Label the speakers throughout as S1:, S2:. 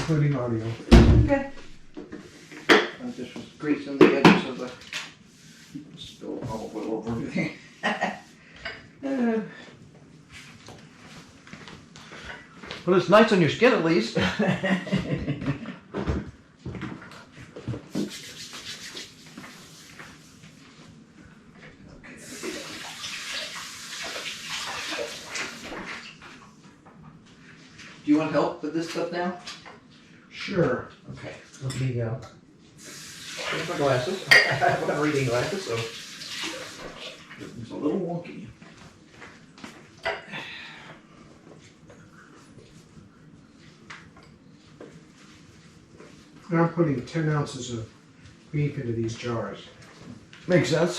S1: including audio.
S2: Okay. I just was greasing the edges of the spill olive oil over everything. Well, it's nice on your skin at least. Do you want help with this stuff now?
S1: Sure.
S2: Okay. Let me here's my glasses. I have my reading glasses, so it's a little wonky.
S1: Now I'm putting 10 ounces of beef into these jars.
S2: Makes sense.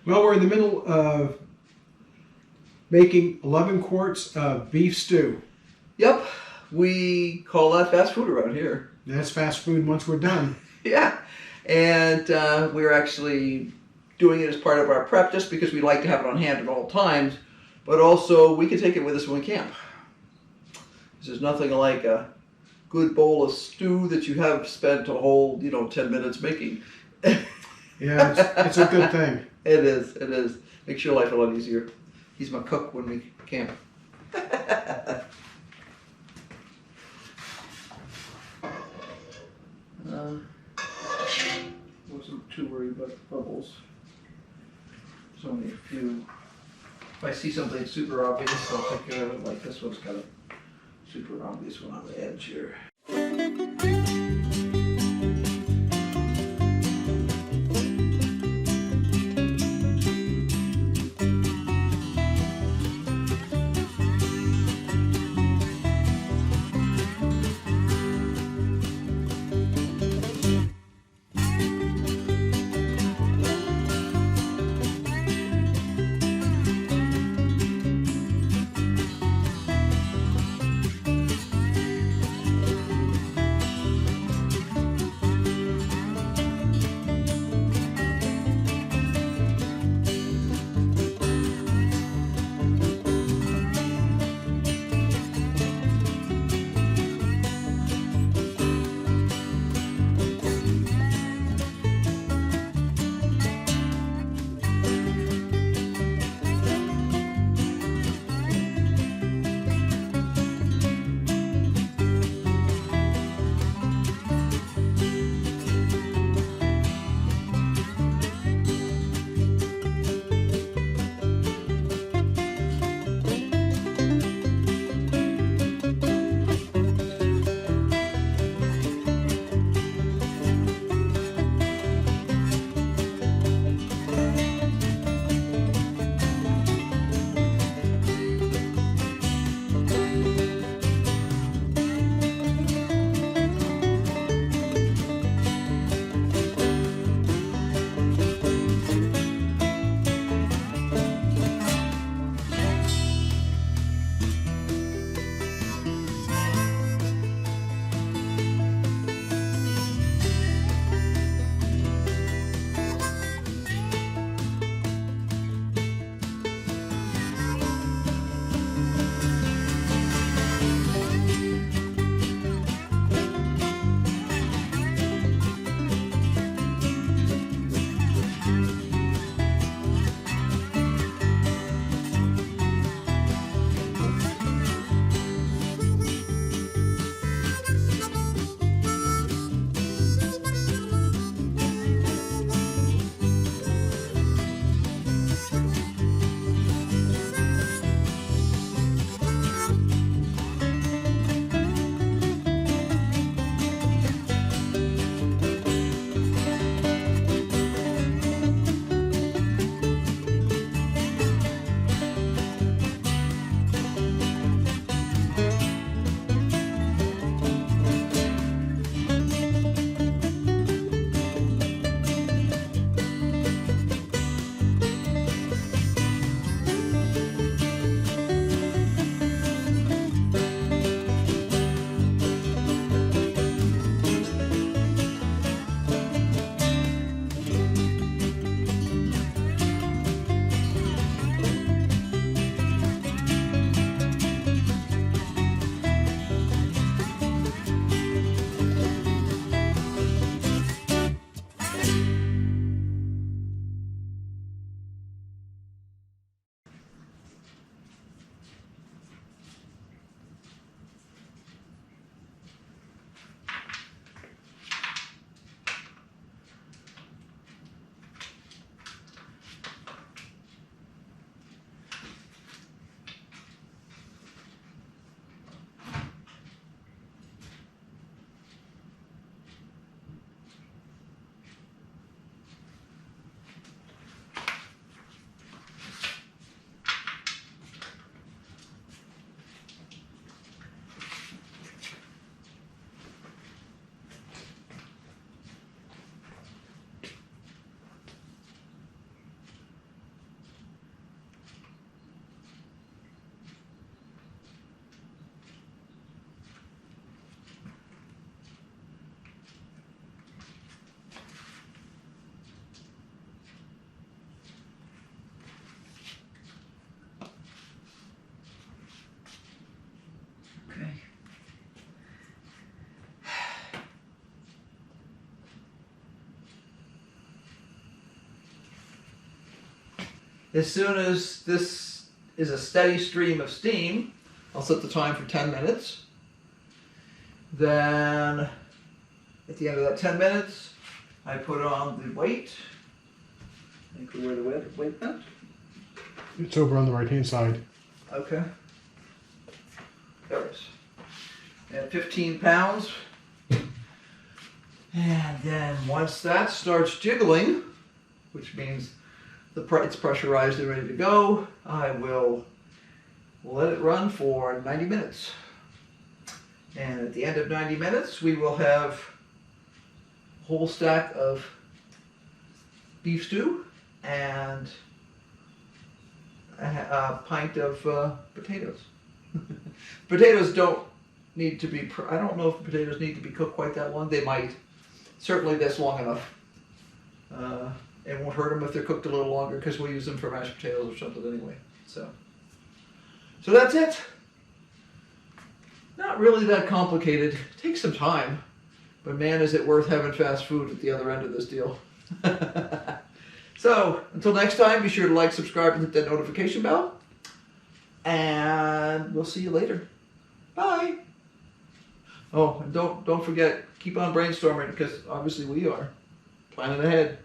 S1: Well, we're in the middle of making 11 quarts of beef stew.
S2: Yep, we call that fast food around here.
S1: That's fast food once we're done.
S2: Yeah, and we're actually doing it as part of our prep just because we like to have it on hand at all times, but also we can take it with us when we camp. There's nothing like a good bowl of stew that you have spent a whole, 10 minutes making.
S1: Yeah, it's a good thing.
S2: It is, it is. Makes your life a lot easier. He's my cook when we camp. Wasn't too worried about bubbles. There's only a few. If I see something super obvious, I'll take care of it. Like this one's got a super obvious one on the edge here. As soon as this is a steady stream of steam, I'll set the time for 10 minutes. Then at the end of that 10 minutes, I put on the weight. I think where the weight went.
S1: It's over on the right-hand side.
S2: Okay. There it is. And 15 pounds. And then once that starts jiggling, which means it's pressurized and ready to go, I will let it run for 90 minutes. And at the end of 90 minutes, we will have a whole stack of beef stew and a pint of potatoes. Potatoes don't need to be, I don't know if potatoes need to be cooked quite that long. They might. Certainly this long enough. It won't hurt them if they're cooked a little longer because we'll use them for mashed potatoes or something anyway. So that's it. Not really that complicated. It takes some time. But man, is it worth having fast food at the other end of this deal. So, until next time, be sure to like, subscribe, and hit that notification bell. And we'll see you later. Bye. Oh, and don't forget, keep on brainstorming because obviously we are planning ahead.